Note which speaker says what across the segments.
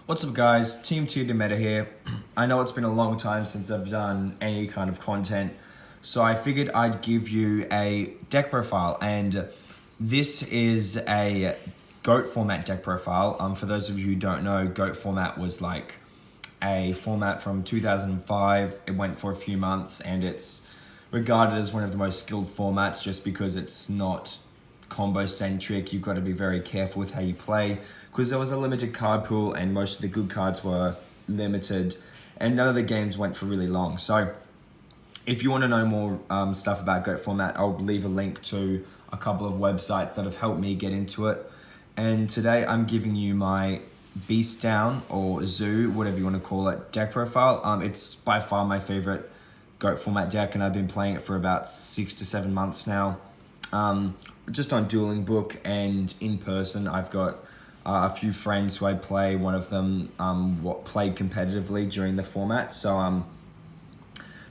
Speaker 1: What's up guys, Team Tier Meta here. I know it's been a long time since I've done any kind of content, so I figured I'd give you a deck profile, and this is a GOAT format deck profile. For those of you who don't know, GOAT format was like a format from 2005. It went for a few months and it's regarded as one of the most skilled formats just because it's not combo centric. You've got to be very careful with how you play because there was a limited card pool and most of the good cards were limited and none of the games went for really long. So if you want to know more stuff about GOAT format, I'll leave a link to a couple of websites that have helped me get into it. And today I'm giving you my Beast Down or Zoo, whatever you want to call it, deck profile. It's by far my favorite GOAT format deck and I've been playing it for about 6 to 7 months now. Just on Dueling Book and in person. I've got a few friends who I play. One of them played competitively during the format. So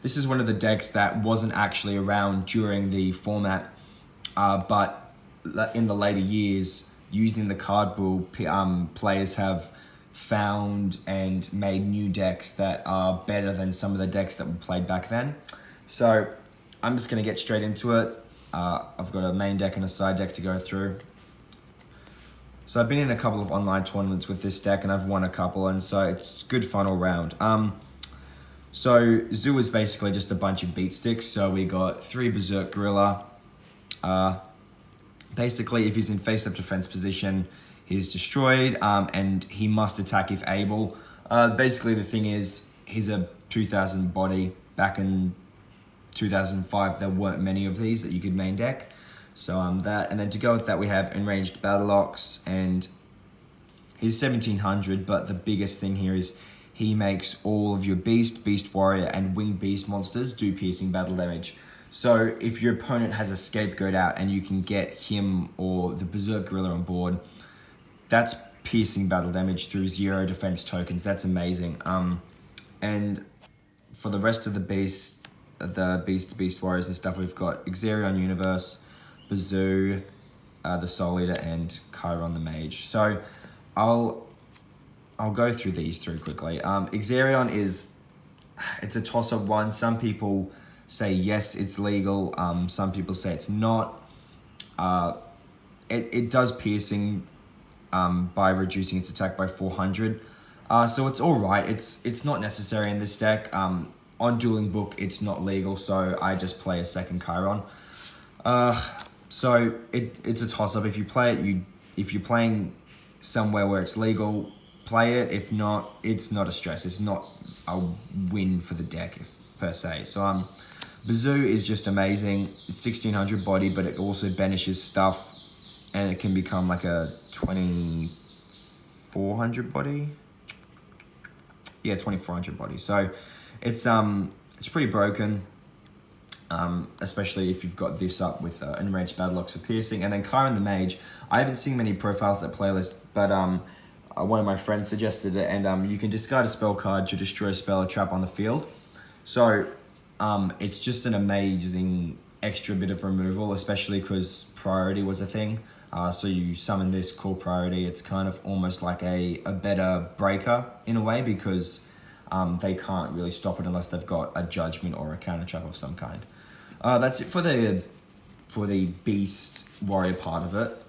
Speaker 1: this is one of the decks that wasn't actually around during the format, but in the later years, using the card pool, players have found and made new decks that are better than some of the decks that were played back then. So I'm just going to get straight into it. I've got a main deck and a side deck to go through. So I've been in a couple of online tournaments with this deck and I've won a couple, and so it's good fun all round. So Zoo is basically just a bunch of beat sticks. So we got 3 Berserk Gorilla. Basically, if he's in face-up defense position, he's destroyed, and he must attack if able. Basically, the thing is, he's a 2000 body. Back in 2005, there weren't many of these that you could main deck. So that, and then to go with that, we have Enraged Battleox, and he's 1700, but the biggest thing here is he makes all of your Beast, Beast Warrior, and Winged Beast monsters do piercing battle damage. So if your opponent has a Scapegoat out and you can get him or the Berserk Gorilla on board, that's piercing battle damage through 0 defense tokens. That's amazing. And for the rest of the Beast Warriors and stuff, we've got Exerion Universe, Bazoo, the Soul Eater, and Chiron the Mage. So I'll go through these three quickly. Exerion it's a toss-up one. Some people say yes, it's legal. Some people say it's not. It does piercing by reducing its attack by 400. So it's all right. It's not necessary in this deck. On Dueling Book, it's not legal, so I just play a second Chiron. So it's a toss-up. If you play it, if you're playing somewhere where it's legal, play it. If not, it's not a stress. It's not a win for the deck per se. So Bazoo is just amazing. It's 1600 body, but it also banishes stuff, and it can become like a 2400 body. Yeah, 2400 body. So it's pretty broken, especially if you've got this up with Enraged Battleox for piercing. And then Chiron the Mage, I haven't seen many profiles that playlist, but one of my friends suggested it, and you can discard a spell card to destroy a spell or trap on the field. So it's just an amazing extra bit of removal, especially because priority was a thing. So you summon this, call priority. It's kind of almost like a better breaker in a way, because they can't really stop it unless they've got a judgment or a counter trap of some kind. That's it for the Beast Warrior part of it.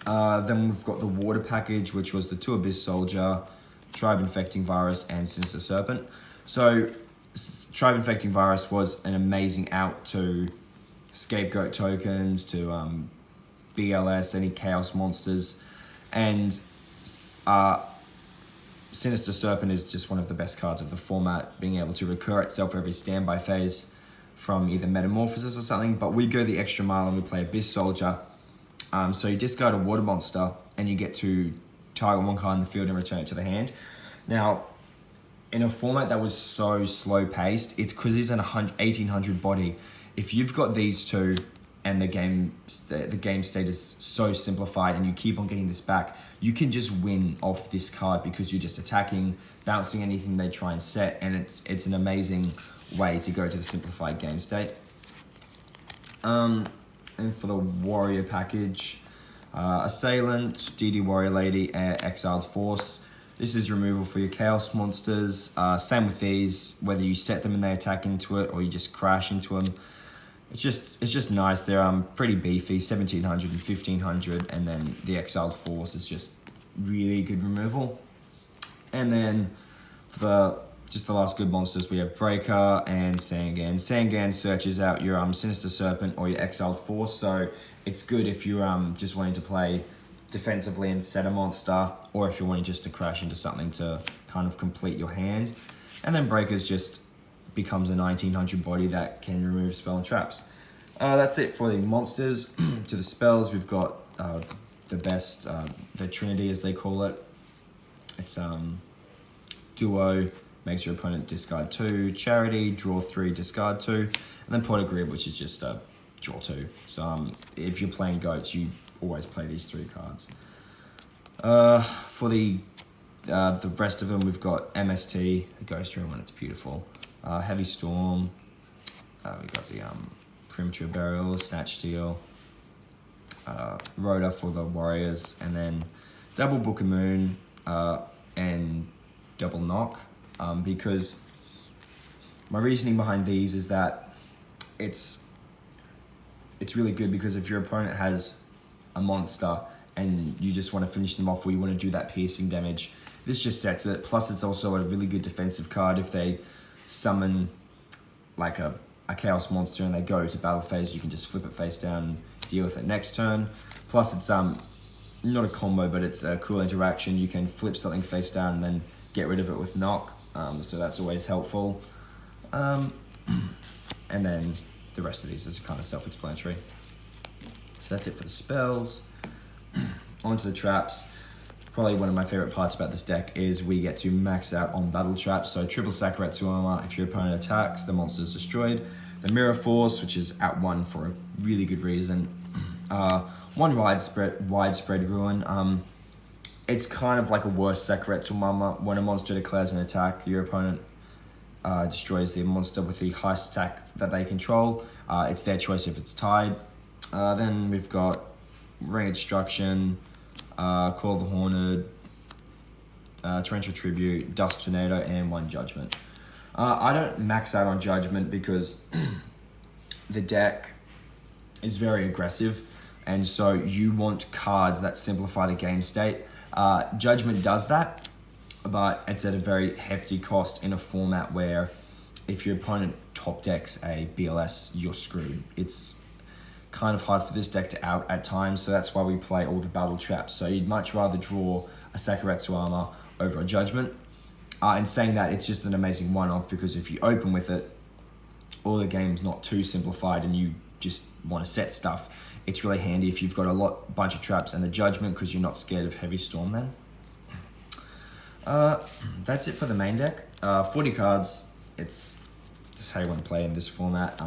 Speaker 1: Then we've got the Water package, which was the 2 Abyss Soldier, Tribe Infecting Virus, and Sinister Serpent. So Tribe Infecting Virus was an amazing out to Scapegoat tokens, to BLS, any Chaos monsters, and Sinister Serpent is just one of the best cards of the format, being able to recur itself every standby phase from either Metamorphosis or something. But we go the extra mile and we play Abyss Soldier. So you discard a water monster and you get to target one card in the field and return it to the hand. Now, in a format that was so slow paced, it's because it's an 1800 body. If you've got these two and the game state is so simplified and you keep on getting this back, you can just win off this card because you're just attacking, bouncing anything they try and set, and it's an amazing way to go to the simplified game state. And for the Warrior package, Assailant, DD Warrior Lady, Exiled Force. This is removal for your Chaos monsters. Same with these, whether you set them and they attack into it or you just crash into them. It's just nice. They're pretty beefy, 1700 and 1500, and then the Exiled Force is just really good removal. And then for just the last good monsters, we have Breaker and Sangan. Sangan searches out your Sinister Serpent or your Exiled Force, so it's good if you're just wanting to play defensively and set a monster, or if you're wanting just to crash into something to kind of complete your hand. And then Breakers just becomes a 1900 body that can remove spell and traps. That's it for the monsters. To the spells, we've got the best, the Trinity as they call it. It's Duo, makes your opponent discard 2, Charity, draw 3, discard 2, and then Pot of Grid, which is just draw 2. So if you're playing goats, you always play these 3 cards. For the rest of them, we've got MST, the Ghost Room, and it's beautiful. Heavy Storm, we've got the Premature Burial, Snatch Steal, Rhoda for the Warriors, and then Double Book of Moon, and Double Knock, because my reasoning behind these is that it's really good because if your opponent has a monster and you just want to finish them off or you want to do that piercing damage, this just sets it. Plus it's also a really good defensive card if they summon like a chaos monster and they go to battle phase, you can just flip it face down and deal with it next turn. Plus it's not a combo, but it's a cool interaction. You can flip something face down and then get rid of it with knock, so that's always helpful. And then the rest of these is kind of self-explanatory. So that's it for the spells. Onto the traps. Probably one of my favorite parts about this deck is we get to max out on battle traps. So triple Sakuretsu armor, if your opponent attacks, the monster is destroyed. The Mirror Force, which is at 1 for a really good reason. One widespread ruin. It's kind of like a worse Sakuretsu armor. When a monster declares an attack, your opponent destroys the monster with the highest attack that they control. It's their choice if it's tied. Then we've got Ring Instruction, Call of the Horned, Torrential Tribute, Dust Tornado, and 1 Judgment. I don't max out on Judgment because the deck is very aggressive, and so you want cards that simplify the game state. Judgment does that, but it's at a very hefty cost in a format where if your opponent top decks a BLS, you're screwed. It's kind of hard for this deck to out at times, so that's why we play all the battle traps. So you'd much rather draw a Sakuretsu armor over a Judgment. And saying that, it's just an amazing one-off because if you open with it, or the game's not too simplified and you just want to set stuff, it's really handy if you've got a bunch of traps and the Judgment because you're not scared of Heavy Storm then. That's it for the main deck. 40 cards, it's just how you want to play in this format.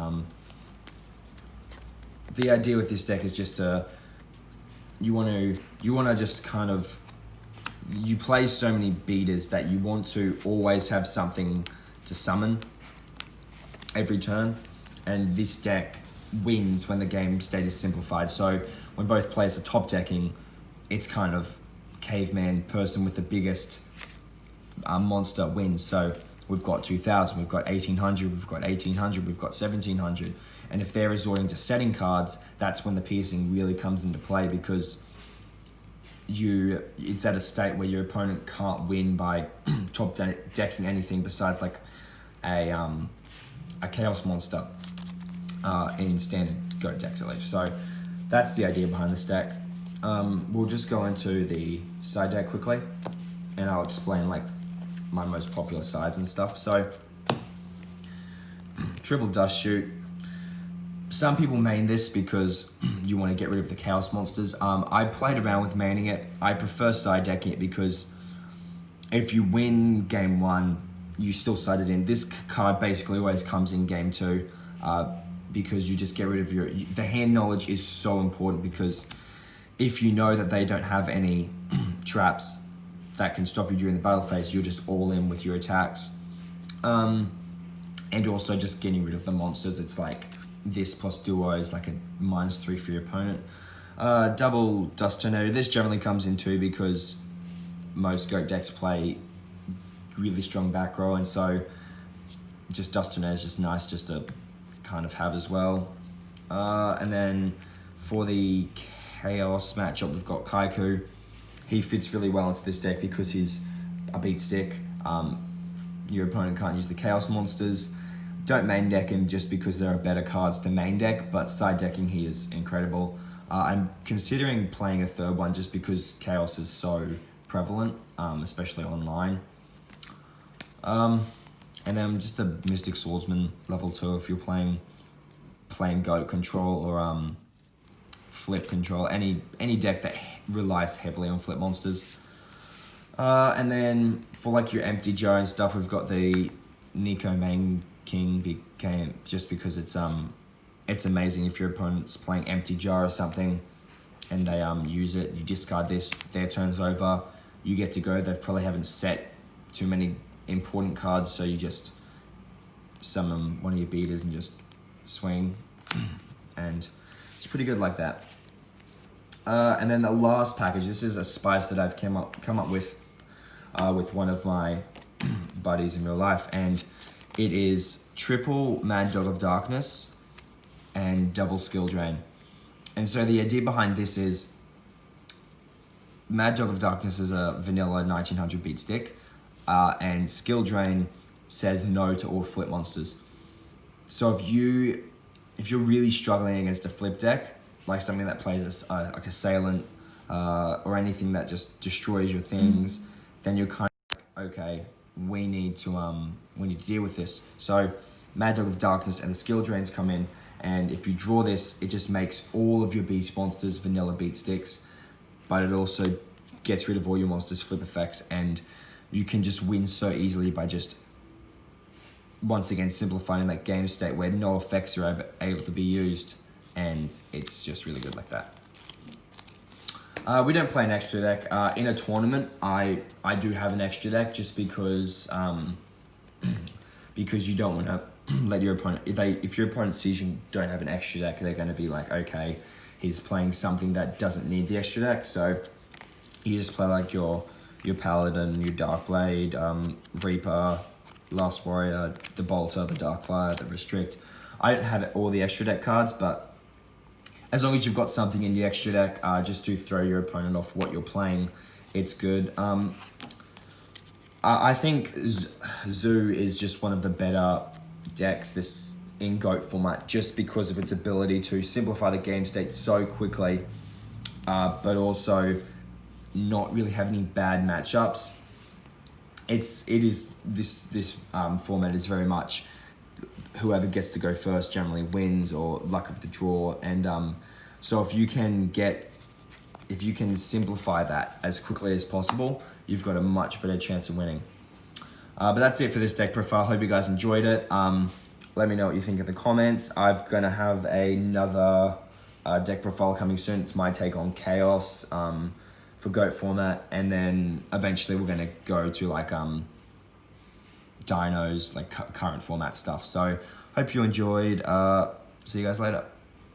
Speaker 1: The idea with this deck is just you want to just kind of, you play so many beaters that you want to always have something to summon every turn, and this deck wins when the game state is simplified. So when both players are top decking, it's kind of caveman person with the biggest monster wins. So we've got 2000, we've got 1800, we've got 1800, we've got 1700. And if they're resorting to setting cards, that's when the piercing really comes into play because it's at a state where your opponent can't win by top decking anything besides like a chaos monster in standard goat decks at least. So that's the idea behind this deck. We'll just go into the side deck quickly and I'll explain like my most popular sides and stuff. So triple Dust Shoot. Some people main this because you want to get rid of the chaos monsters. I played around with maining it. I prefer side decking it because if you win game 1, you still side it in. This card basically always comes in game 2 because you just get rid of the hand knowledge is so important because if you know that they don't have any traps that can stop you during the battle phase, you're just all in with your attacks. And also just getting rid of the monsters. It's like this plus duo is like a -3 for your opponent. Double Dust Tornado. This generally comes in two because most Goat decks play really strong back row, and so just Dust Tornado is just nice just to kind of have as well. And then for the Chaos matchup, we've got Kaiku. He fits really well into this deck because he's a beat stick. Your opponent can't use the Chaos monsters. Don't main deck him just because there are better cards to main deck, but side decking he is incredible. I'm considering playing a third one just because Chaos is so prevalent, especially online. And then just the Mystic Swordsman level 2 if you're playing Goat control or flip control, any deck that relies heavily on flip monsters. And then for like your empty jar and stuff, we've got the Nico Main King just because it's amazing if your opponent's playing empty jar or something and they use it, you discard this, their turn's over, you get to go. They probably haven't set too many important cards, so you just summon one of your beaters and just swing, and it's pretty good like that. And then the last package, this is a spice that I've come up with one of my buddies in real life, and it is triple Mad Dog of Darkness and double Skill Drain. And so the idea behind this is Mad Dog of Darkness is a vanilla 1900 beat stick, and Skill Drain says no to all flip monsters. So if you're really struggling against a flip deck, like something that plays like Assailant or anything that just destroys your things, then you're kind of like, okay, we need to deal with this. So Mad Dog of Darkness and the Skill Drains come in, and if you draw this, it just makes all of your beast monsters vanilla beat sticks, but it also gets rid of all your monsters' flip effects, and you can just win so easily by just, once again, simplifying that game state where no effects are able to be used, and it's just really good like that. We don't play an extra deck. In a tournament, I do have an extra deck just because because you don't want to let your opponent, if your opponent sees you don't have an extra deck, they're going to be like, okay, he's playing something that doesn't need the extra deck, so you just play like your Paladin, your Darkblade, Reaper, Last Warrior, the Bolter, the Darkfire, the Restrict. I don't have all the extra deck cards, but as long as you've got something in the extra deck, just to throw your opponent off what you're playing, it's good. I think Zoo is just one of the better decks in GOAT format, just because of its ability to simplify the game state so quickly, but also not really have any bad matchups. This format is very much whoever gets to go first generally wins, or luck of the draw, and so if you can simplify that as quickly as possible, you've got a much better chance of winning. But that's it for this deck profile. Hope you guys enjoyed it. Let me know what you think in the comments. I'm gonna have another deck profile coming soon. It's my take on Chaos for GOAT format, and then eventually we're gonna go to like Dinos, like current format stuff. So hope you enjoyed. See you guys later.